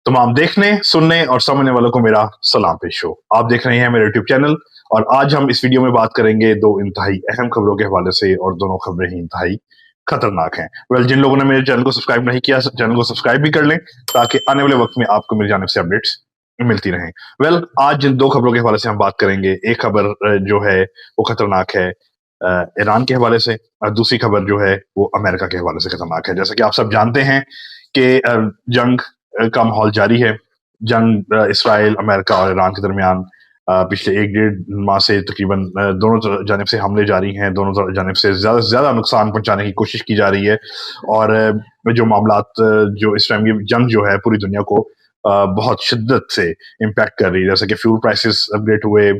तमाम देखने, सुनने और समझने वालों को मेरा सलाम पेश हो। आप देख रहे हैं मेरा यूट्यूब चैनल और आज हम इस वीडियो में बात करेंगे दो इंतहाई अहम खबरों के हवाले से और दोनों खबरें ही इंतहाई खतरनाक हैं। जिन लोगों ने मेरे चैनल को सब्सक्राइब नहीं किया, चैनल को सब्सक्राइब भी कर लें ताकि आने वाले वक्त में आपको मेरी जानिब से अपडेट्स मिलती रहें। आज जिन दो खबरों के हवाले से हम बात करेंगे, एक खबर जो है वो खतरनाक है ईरान के हवाले से, और दूसरी खबर जो है वो अमेरिका के हवाले से खतरनाक है। जैसा कि आप सब जानते हैं कि जंग का माहौल जारी है। जंग इसराइल, अमेरिका और ईरान के दरमियान पिछले 1-1.5 माह से तकरीबन दोनों जानिब से हमले जारी हैं। दोनों जानिब से ज़्यादा से ज़्यादा नुकसान पहुंचाने की कोशिश की जा रही है और जो मामलात जो इस टाइम की जंग जो है पूरी दुनिया को बहुत शिद्दत से इम्पैक्ट कर रही है। जैसे कि फ्यूल प्राइसेस अपग्रेड हुए,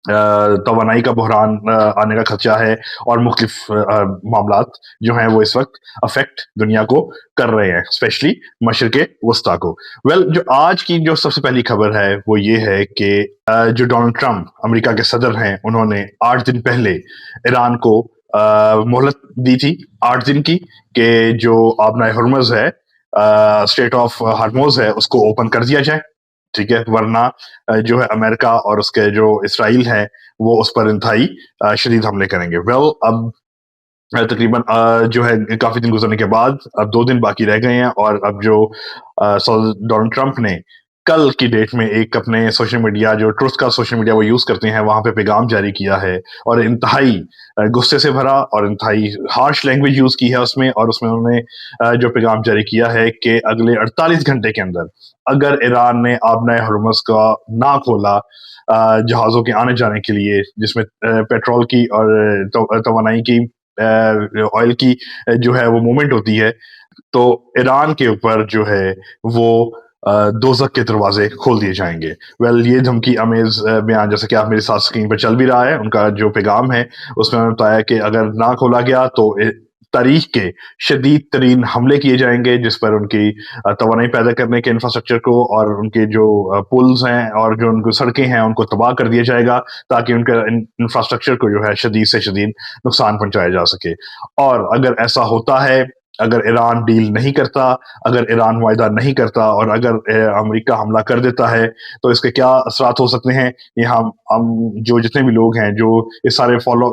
तवानाई का बहरान आने का खदशा है और मुख्तलिफ मामलात जो हैं वो इस वक्त अफेक्ट दुनिया को कर रहे हैं, स्पेशली मशरिक़े वस्ता को। जो आज की जो सबसे पहली खबर है वो ये है कि जो डोनाल्ड ट्रंप अमेरिका के सदर हैं, उन्होंने 8 दिन पहले ईरान को मोहलत दी थी 8 दिन की कि जो आबनाए हुर्मुज़ है, स्ट्रेट ऑफ हॉर्मुज़ है, उसको ओपन कर दिया जाए, ठीक है, वरना जो है अमेरिका और उसके जो इसराइल है वो उस पर इंतहाई शदीद हमले करेंगे। अब तकरीबन जो है काफी दिन गुजरने के बाद अब 2 दिन बाकी रह गए हैं और अब जो डोनाल्ड ट्रंप ने कल की डेट में एक अपने सोशल मीडिया, जो ट्रुथ का सोशल मीडिया वो यूज करते हैं, वहां पे पैगाम जारी किया है और इंतहाई गुस्से से भरा और इंतहाई हार्श लैंग्वेज यूज की है उसमें। और उसमें उन्होंने जो पैगाम जारी किया है कि अगले 48 घंटे के अंदर अगर ईरान ने आबनाए हुर्मुज़ का ना खोला जहाज़ों के आने जाने के लिए, जिसमें पेट्रोल की और तवानाई की, ऑयल की जो है वो मूवमेंट होती है, तो ईरान के ऊपर जो है वो दोज़ख के दरवाजे खोल दिए जाएंगे। ये धमकी अमेज बयान, जैसे कि आप मेरे साथ स्क्रीन पर चल भी रहा है, उनका जो पैगाम है उसमें उन्होंने बताया कि अगर ना खोला गया तो तारीख के शदीद तरीन हमले किए जाएंगे, जिस पर उनकी तवानाई पैदा करने के इंफ्रास्ट्रक्चर को और उनके जो पुल्स हैं और जो उनको सड़कें हैं उनको तबाह कर दिया जाएगा, ताकि उनके इंफ्रास्ट्रक्चर को जो है शदीद से शदीद नुकसान पहुंचाया जा सके। और अगर ऐसा होता है, अगर ईरान डील नहीं करता, अगर ईरान वायदा नहीं करता और अगर अमेरिका हमला कर देता है, तो इसके क्या असरात हो सकते हैं, ये हम जो जितने भी लोग हैं जो इस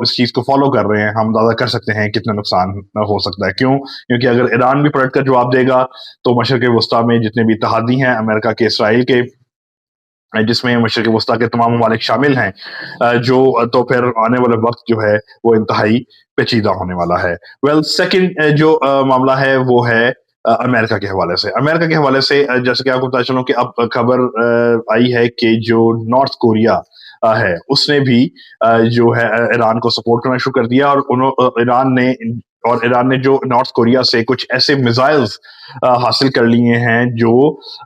चीज को फॉलो कर रहे हैं, हम अंदाजा कर सकते हैं कितना नुकसान हो सकता है। क्यों? क्योंकि अगर ईरान भी पलट कर जवाब देगा तो मशरिक़ वस्ता में जितने भी इत्तेहादी हैं अमेरिका के, इसराइल के, जिसमें मशरिक़ वस्ता के तमाम ममालिक शामिल हैं, तो फिर आने वाला वक्त जो है वो इंतहाई पेचीदा होने वाला है। सेकंड जो मामला है वो है अमेरिका के हवाले से। अमेरिका के हवाले से जैसे कि आपको पता चलो कि अब खबर आई है कि जो नॉर्थ कोरिया है उसने भी जो है ईरान को सपोर्ट करना शुरू कर दिया और ईरान ने जो नॉर्थ कोरिया से कुछ ऐसे मिसाइल्स हासिल कर लिए हैं जो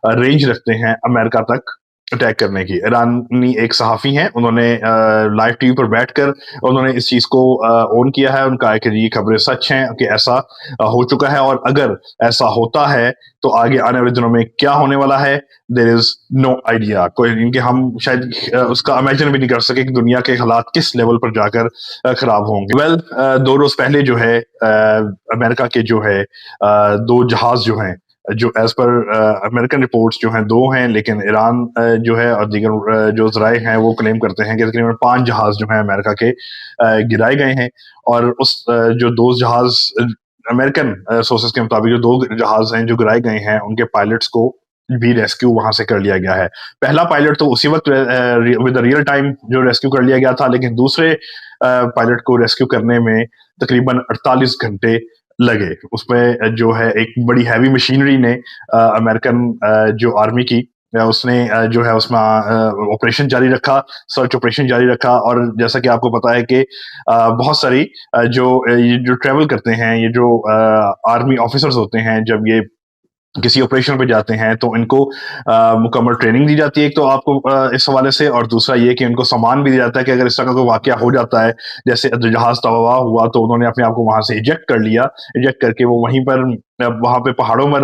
रेंज रखते हैं अमेरिका तक अटैक करने की। ईरानी एक सहाफ़ी हैं, उन्होंने लाइव टीवी पर बैठकर उन्होंने इस चीज को ऑन किया है। उनका है कि ये खबरें सच हैं कि ऐसा हो चुका है और अगर ऐसा होता है तो आगे आने वाले दिनों में क्या होने वाला है, देयर इज नो आइडिया। कोई इनके हम शायद उसका इमेजिन भी नहीं कर सके कि दुनिया के हालात किस लेवल पर जाकर खराब होंगे। 2 रोज पहले जो है अमेरिका के जो है 2 जहाज जो हैं, जो एज पर अमेरिकन रिपोर्ट्स जो हैं 2 हैं, लेकिन ईरान जो है और दीगर जो ज़राए हैं वो क्लेम करते हैं कि तकरीबन 5 जहाज जो हैं अमेरिका के गिराए गए हैं। और उस जो 2 जहाज अमेरिकन सोर्सेज के मुताबिक जो 2 जहाज हैं जो गिराए गए हैं, उनके पायलट्स को भी रेस्क्यू वहां से कर लिया गया है। पहला पायलट तो उसी वक्त विद रियल टाइम जो रेस्क्यू कर लिया गया था, लेकिन दूसरे पायलट को रेस्क्यू करने में तकरीबन 48 घंटे लगे। उसमें जो है एक बड़ी हैवी मशीनरी ने अमेरिकन जो आर्मी की उसने जो है उसमें ऑपरेशन जारी रखा, सर्च ऑपरेशन जारी रखा। और जैसा कि आपको पता है कि बहुत सारी जो ट्रेवल करते हैं, ये जो आर्मी ऑफिसर्स होते हैं, जब ये किसी ऑपरेशन पे जाते हैं तो इनको मुकम्मल ट्रेनिंग दी जाती है, एक तो आपको इस हवाले से, और दूसरा ये कि इनको सामान भी दिया जाता है कि अगर इस तरह का कोई वाकया हो जाता है, जैसे जहाज तबाह हुआ, तो उन्होंने अपने आप को वहां से इजेक्ट कर लिया। इजेक्ट करके वो वहां पे पहाड़ों में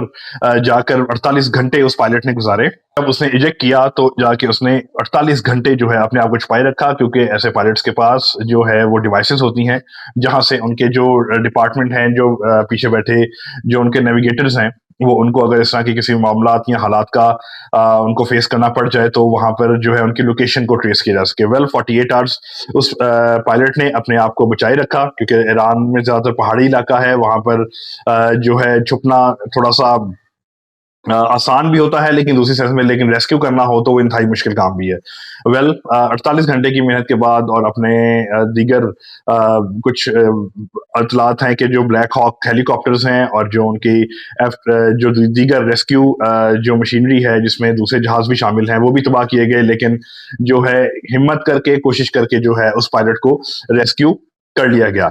जाकर 48 घंटे उस पायलट ने गुजारे। जब उसने इजेक्ट किया तो जाके उसने 48 घंटे जो है अपने आप को छुपाए रखा, क्योंकि ऐसे पायलट्स के पास जो है वो डिवाइसेस होती हैं जहां से उनके जो डिपार्टमेंट हैं, जो पीछे बैठे जो उनके नेविगेटर्स हैं, وہ ان کو اگر اس طرح کی کسی معاملات یا حالات کا ان کو فیس کرنا پڑ جائے تو وہاں پر جو ہے ان کی لوکیشن کو ٹریس کیا جا سکے. 48 آورس اس پائلٹ نے اپنے آپ کو بچائے رکھا، کیونکہ ایران میں زیادہ تر پہاڑی علاقہ ہے، وہاں پر جو ہے چھپنا تھوڑا سا آسان بھی ہوتا ہے، لیکن دوسری سینس میں لیکن ریسکیو کرنا ہو تو وہ انتہائی مشکل کام بھی ہے. 48 گھنٹے کی محنت کے بعد اور اپنے دیگر کچھ اطلاعات ہیں کہ جو بلیک ہاک ہیلی کاپٹرز ہیں اور جو ان کی جو دیگر ریسکیو جو مشینری ہے جس میں دوسرے جہاز بھی شامل ہیں وہ بھی تباہ کیے گئے، لیکن جو ہے ہمت کر کے کوشش کر کے جو ہے اس پائلٹ کو ریسکیو کر لیا گیا.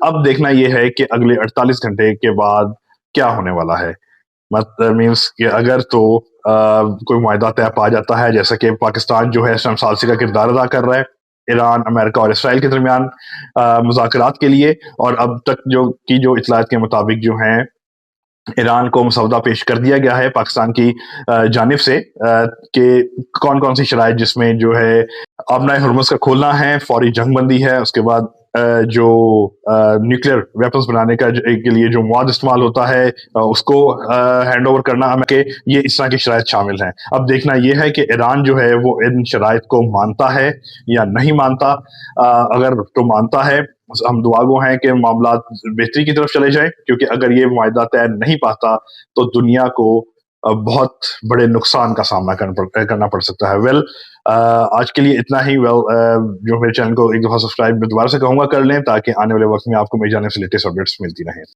اب دیکھنا یہ ہے کہ اگلے 48 گھنٹے کے بعد کیا ہونے والا ہے. مینس کہ اگر تو کوئی معاہدہ طے پا جاتا ہے، جیسا کہ پاکستان جو ہے اس ٹائم ثالثی کا کردار ادا کر رہا ہے ایران، امریکہ اور اسرائیل کے درمیان مذاکرات کے لیے، اور اب تک جو اطلاعات کے مطابق جو ہیں ایران کو مسودہ پیش کر دیا گیا ہے پاکستان کی جانب سے کہ کون کون سی شرائط جس میں جو ہے آبنائے ہرمز کا کھولنا ہے، فوری جنگ بندی ہے، اس کے بعد جو نیوکلیر ویپنز بنانے کے لیے جو مواد استعمال ہوتا ہے اس کو ہینڈ اوور کرنا، کہ یہ اس طرح کی شرائط شامل ہیں. اب دیکھنا یہ ہے کہ ایران جو ہے وہ ان شرائط کو مانتا ہے یا نہیں مانتا. اگر تو مانتا ہے، ہم دعا گو ہیں کہ معاملات بہتری کی طرف چلے جائیں، کیونکہ اگر یہ معاہدہ طے نہیں پاتا تو دنیا کو بہت بڑے نقصان کا سامنا کرنا پڑ سکتا ہے. آج کے لیے اتنا ہی. جو میرے چینل کو ایک دفعہ سبسکرائب میں دوبارہ سے کہوں گا کر لیں، تاکہ آنے والے وقت میں آپ کو میری جانب سے لیٹسٹ اپڈیٹس ملتی رہیں.